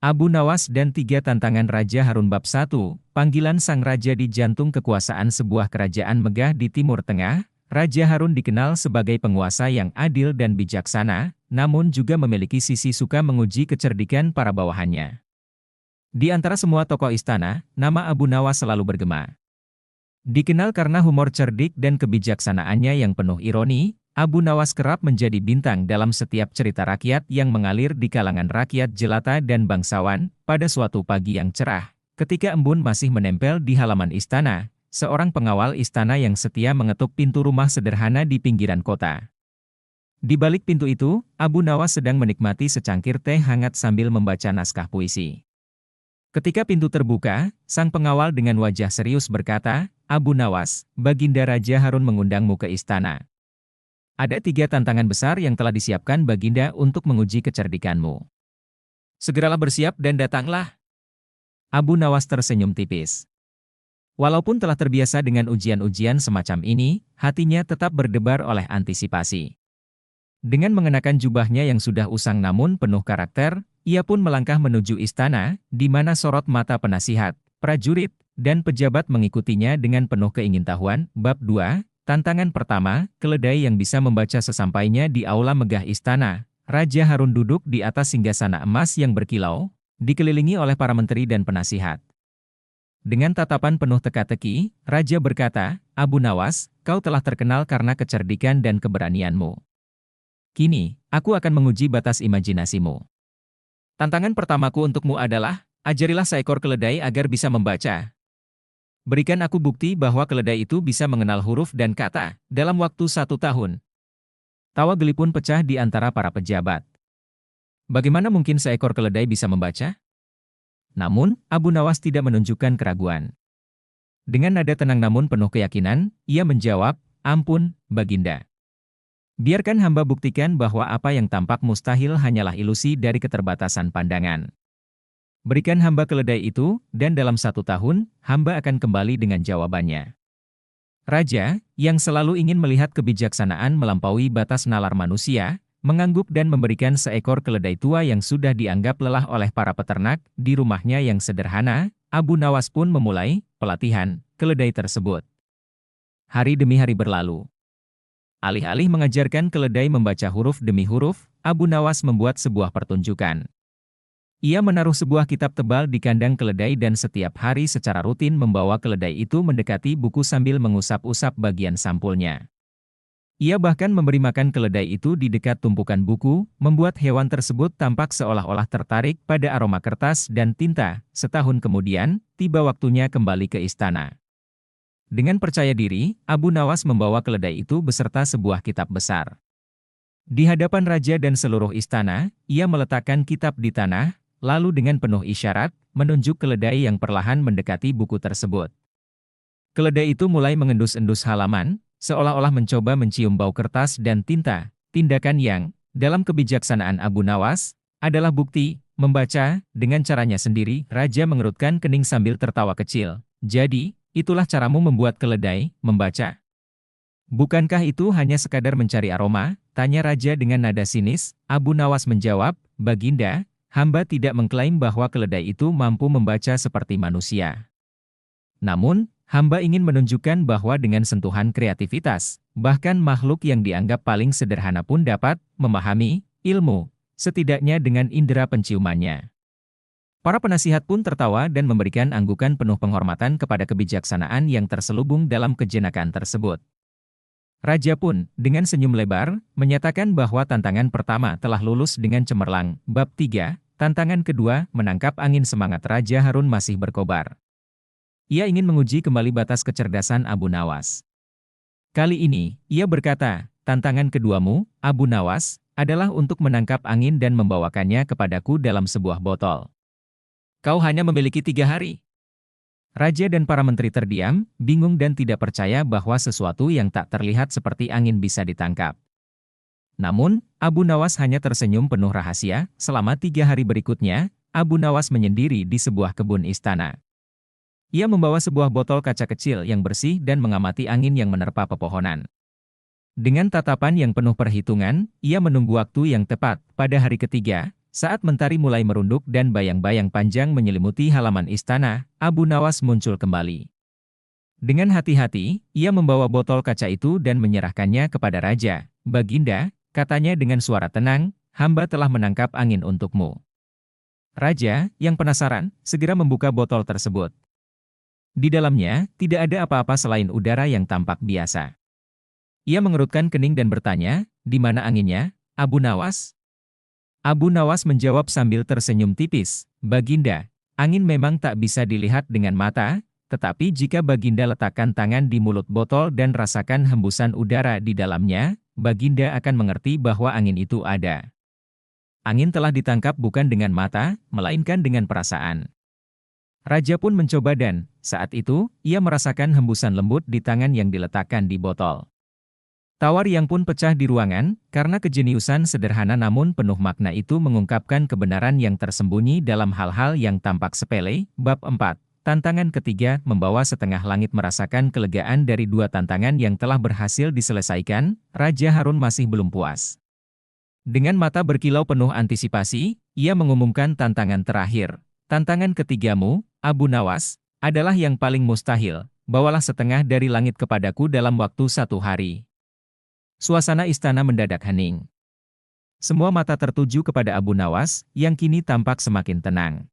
Abu Nawas dan Tiga Tantangan Raja Harun Bab 1, Panggilan Sang Raja di Jantung Kekuasaan Sebuah Kerajaan Megah di Timur Tengah. Raja Harun dikenal sebagai penguasa yang adil dan bijaksana, namun juga memiliki sisi suka menguji kecerdikan para bawahannya. Di antara semua tokoh istana, nama Abu Nawas selalu bergema. Dikenal karena humor cerdik dan kebijaksanaannya yang penuh ironi, Abu Nawas kerap menjadi bintang dalam setiap cerita rakyat yang mengalir di kalangan rakyat jelata dan bangsawan. Pada suatu pagi yang cerah, ketika embun masih menempel di halaman istana, seorang pengawal istana yang setia mengetuk pintu rumah sederhana di pinggiran kota. Di balik pintu itu, Abu Nawas sedang menikmati secangkir teh hangat sambil membaca naskah puisi. Ketika pintu terbuka, sang pengawal dengan wajah serius berkata, "Abu Nawas, Baginda Raja Harun mengundangmu ke istana. Ada 3 tantangan besar yang telah disiapkan Baginda untuk menguji kecerdikanmu. Segeralah bersiap dan datanglah." Abu Nawas tersenyum tipis. Walaupun telah terbiasa dengan ujian-ujian semacam ini, hatinya tetap berdebar oleh antisipasi. Dengan mengenakan jubahnya yang sudah usang namun penuh karakter, ia pun melangkah menuju istana, di mana sorot mata penasihat, prajurit, dan pejabat mengikutinya dengan penuh keingintahuan. Bab 2, Tantangan pertama, keledai yang bisa membaca. Sesampainya di aula megah istana, Raja Harun duduk di atas singgasana emas yang berkilau, dikelilingi oleh para menteri dan penasihat. Dengan tatapan penuh teka-teki, Raja berkata, "Abu Nawas, kau telah terkenal karena kecerdikan dan keberanianmu. Kini, aku akan menguji batas imajinasimu. Tantangan pertamaku untukmu adalah, ajarilah seekor keledai agar bisa membaca. Berikan aku bukti bahwa keledai itu bisa mengenal huruf dan kata dalam waktu 1 tahun." Tawa geli pun pecah di antara para pejabat. Bagaimana mungkin seekor keledai bisa membaca? Namun, Abu Nawas tidak menunjukkan keraguan. Dengan nada tenang namun penuh keyakinan, ia menjawab, "Ampun, Baginda. Biarkan hamba buktikan bahwa apa yang tampak mustahil hanyalah ilusi dari keterbatasan pandangan. Berikan hamba keledai itu, dan dalam 1 tahun, hamba akan kembali dengan jawabannya." Raja, yang selalu ingin melihat kebijaksanaan melampaui batas nalar manusia, mengangguk dan memberikan seekor keledai tua yang sudah dianggap lelah oleh para peternak di rumahnya yang sederhana. Abu Nawas pun memulai pelatihan keledai tersebut. Hari demi hari berlalu. Alih-alih mengajarkan keledai membaca huruf demi huruf, Abu Nawas membuat sebuah pertunjukan. Ia menaruh sebuah kitab tebal di kandang keledai dan setiap hari secara rutin membawa keledai itu mendekati buku sambil mengusap-usap bagian sampulnya. Ia bahkan memberi makan keledai itu di dekat tumpukan buku, membuat hewan tersebut tampak seolah-olah tertarik pada aroma kertas dan tinta. Setahun kemudian, tiba waktunya kembali ke istana. Dengan percaya diri, Abu Nawas membawa keledai itu beserta sebuah kitab besar. Di hadapan raja dan seluruh istana, ia meletakkan kitab di tanah, lalu dengan penuh isyarat, menunjuk keledai yang perlahan mendekati buku tersebut. Keledai itu mulai mengendus-endus halaman, seolah-olah mencoba mencium bau kertas dan tinta, tindakan yang, dalam kebijaksanaan Abu Nawas, adalah bukti, membaca, dengan caranya sendiri. Raja mengerutkan kening sambil tertawa kecil. "Jadi, itulah caramu membuat keledai membaca? Bukankah itu hanya sekadar mencari aroma?" tanya Raja dengan nada sinis. Abu Nawas menjawab, "Baginda, hamba tidak mengklaim bahwa keledai itu mampu membaca seperti manusia. Namun, hamba ingin menunjukkan bahwa dengan sentuhan kreativitas, bahkan makhluk yang dianggap paling sederhana pun dapat memahami ilmu, setidaknya dengan indera penciumannya." Para penasihat pun tertawa dan memberikan anggukan penuh penghormatan kepada kebijaksanaan yang terselubung dalam kejenakaan tersebut. Raja pun, dengan senyum lebar, menyatakan bahwa tantangan pertama telah lulus dengan cemerlang. Bab 3, Tantangan kedua, menangkap angin. Semangat Raja Harun masih berkobar. Ia ingin menguji kembali batas kecerdasan Abu Nawas. Kali ini, ia berkata, "Tantangan keduamu, Abu Nawas, adalah untuk menangkap angin dan membawakannya kepadaku dalam sebuah botol. Kau hanya memiliki 3 hari. Raja dan para menteri terdiam, bingung dan tidak percaya bahwa sesuatu yang tak terlihat seperti angin bisa ditangkap. Namun, Abu Nawas hanya tersenyum penuh rahasia. Selama 3 hari berikutnya, Abu Nawas menyendiri di sebuah kebun istana. Ia membawa sebuah botol kaca kecil yang bersih dan mengamati angin yang menerpa pepohonan. Dengan tatapan yang penuh perhitungan, ia menunggu waktu yang tepat. Pada hari ketiga, Saat mentari mulai merunduk dan bayang-bayang panjang menyelimuti halaman istana, Abu Nawas muncul kembali. Dengan hati-hati, ia membawa botol kaca itu dan menyerahkannya kepada raja. "Baginda," katanya dengan suara tenang, "hamba telah menangkap angin untukmu." Raja, yang penasaran, segera membuka botol tersebut. Di dalamnya, tidak ada apa-apa selain udara yang tampak biasa. Ia mengerutkan kening dan bertanya, "Di mana anginnya, Abu Nawas?" Abu Nawas menjawab sambil tersenyum tipis, "Baginda, angin memang tak bisa dilihat dengan mata, tetapi jika Baginda letakkan tangan di mulut botol dan rasakan hembusan udara di dalamnya, Baginda akan mengerti bahwa angin itu ada." Angin telah ditangkap bukan dengan mata, melainkan dengan perasaan. Raja pun mencoba dan, saat itu, ia merasakan hembusan lembut di tangan yang diletakkan di botol. Tawar yang pun pecah di ruangan, karena kejeniusan sederhana namun penuh makna itu mengungkapkan kebenaran yang tersembunyi dalam hal-hal yang tampak sepele. Bab 4. Tantangan ketiga, membawa setengah langit. Merasakan kelegaan dari dua tantangan yang telah berhasil diselesaikan, Raja Harun masih belum puas. Dengan mata berkilau penuh antisipasi, ia mengumumkan tantangan terakhir. "Tantangan ketigamu, Abu Nawas, adalah yang paling mustahil. Bawalah setengah dari langit kepadaku dalam waktu 1 hari." Suasana istana mendadak hening. Semua mata tertuju kepada Abu Nawas, yang kini tampak semakin tenang.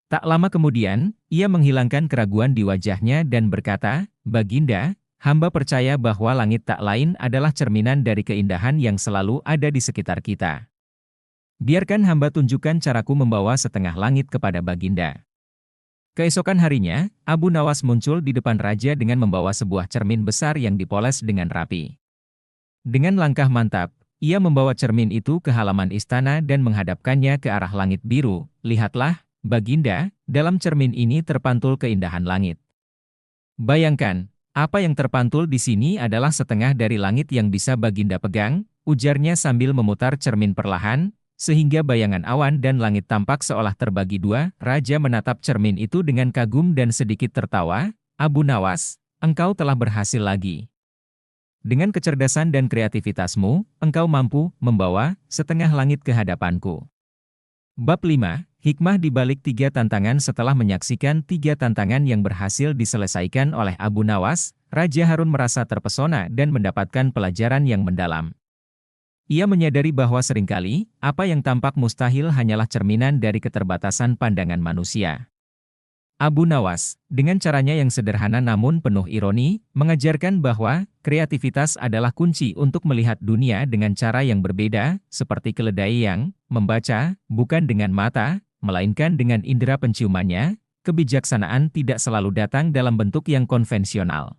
Tak lama kemudian, ia menghilangkan keraguan di wajahnya dan berkata, "Baginda, hamba percaya bahwa langit tak lain adalah cerminan dari keindahan yang selalu ada di sekitar kita. Biarkan hamba tunjukkan caraku membawa setengah langit kepada Baginda." Keesokan harinya, Abu Nawas muncul di depan raja dengan membawa sebuah cermin besar yang dipoles dengan rapi. Dengan langkah mantap, ia membawa cermin itu ke halaman istana dan menghadapkannya ke arah langit biru. "Lihatlah, Baginda, dalam cermin ini terpantul keindahan langit. Bayangkan, apa yang terpantul di sini adalah setengah dari langit yang bisa Baginda pegang," ujarnya sambil memutar cermin perlahan, sehingga bayangan awan dan langit tampak seolah terbagi dua. Raja menatap cermin itu dengan kagum dan sedikit tertawa. "Abu Nawas, engkau telah berhasil lagi. Dengan kecerdasan dan kreativitasmu, engkau mampu membawa setengah langit ke hadapanku." Bab 5. Hikmah di balik 3 tantangan. Setelah menyaksikan 3 tantangan yang berhasil diselesaikan oleh Abu Nawas, Raja Harun merasa terpesona dan mendapatkan pelajaran yang mendalam. Ia menyadari bahwa seringkali, apa yang tampak mustahil hanyalah cerminan dari keterbatasan pandangan manusia. Abu Nawas, dengan caranya yang sederhana namun penuh ironi, mengajarkan bahwa kreativitas adalah kunci untuk melihat dunia dengan cara yang berbeda, seperti keledai yang membaca, bukan dengan mata, melainkan dengan indera penciumannya. Kebijaksanaan tidak selalu datang dalam bentuk yang konvensional.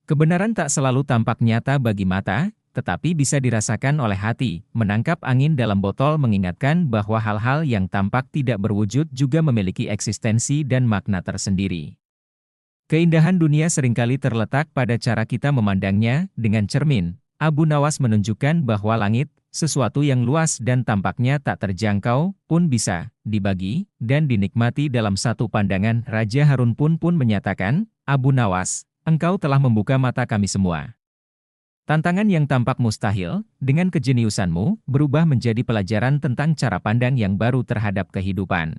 Kebenaran tak selalu tampak nyata bagi mata, tetapi bisa dirasakan oleh hati. Menangkap angin dalam botol mengingatkan bahwa hal-hal yang tampak tidak berwujud juga memiliki eksistensi dan makna tersendiri. Keindahan dunia seringkali terletak pada cara kita memandangnya. Dengan cermin, Abu Nawas menunjukkan bahwa langit, sesuatu yang luas dan tampaknya tak terjangkau, pun bisa dibagi dan dinikmati dalam satu pandangan. Raja Harun pun menyatakan, "Abu Nawas, engkau telah membuka mata kami semua. Tantangan yang tampak mustahil, dengan kejeniusanmu, berubah menjadi pelajaran tentang cara pandang yang baru terhadap kehidupan."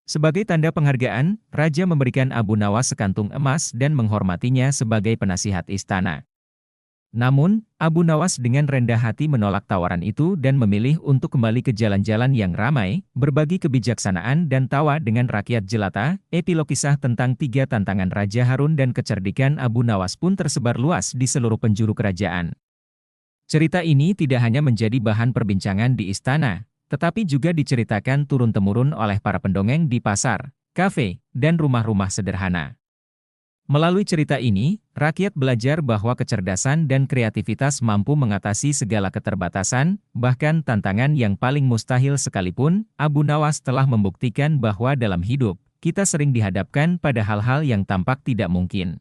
Sebagai tanda penghargaan, Raja memberikan Abu Nawas sekantung emas dan menghormatinya sebagai penasihat istana. Namun, Abu Nawas dengan rendah hati menolak tawaran itu dan memilih untuk kembali ke jalan-jalan yang ramai, berbagi kebijaksanaan dan tawa dengan rakyat jelata. Epilog kisah tentang 3 tantangan Raja Harun dan kecerdikan Abu Nawas pun tersebar luas di seluruh penjuru kerajaan. Cerita ini tidak hanya menjadi bahan perbincangan di istana, tetapi juga diceritakan turun-temurun oleh para pendongeng di pasar, kafe, dan rumah-rumah sederhana. Melalui cerita ini, rakyat belajar bahwa kecerdasan dan kreativitas mampu mengatasi segala keterbatasan, bahkan tantangan yang paling mustahil sekalipun. Abu Nawas telah membuktikan bahwa dalam hidup, kita sering dihadapkan pada hal-hal yang tampak tidak mungkin.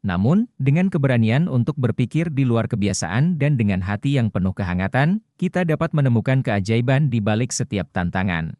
Namun, dengan keberanian untuk berpikir di luar kebiasaan dan dengan hati yang penuh kehangatan, kita dapat menemukan keajaiban di balik setiap tantangan.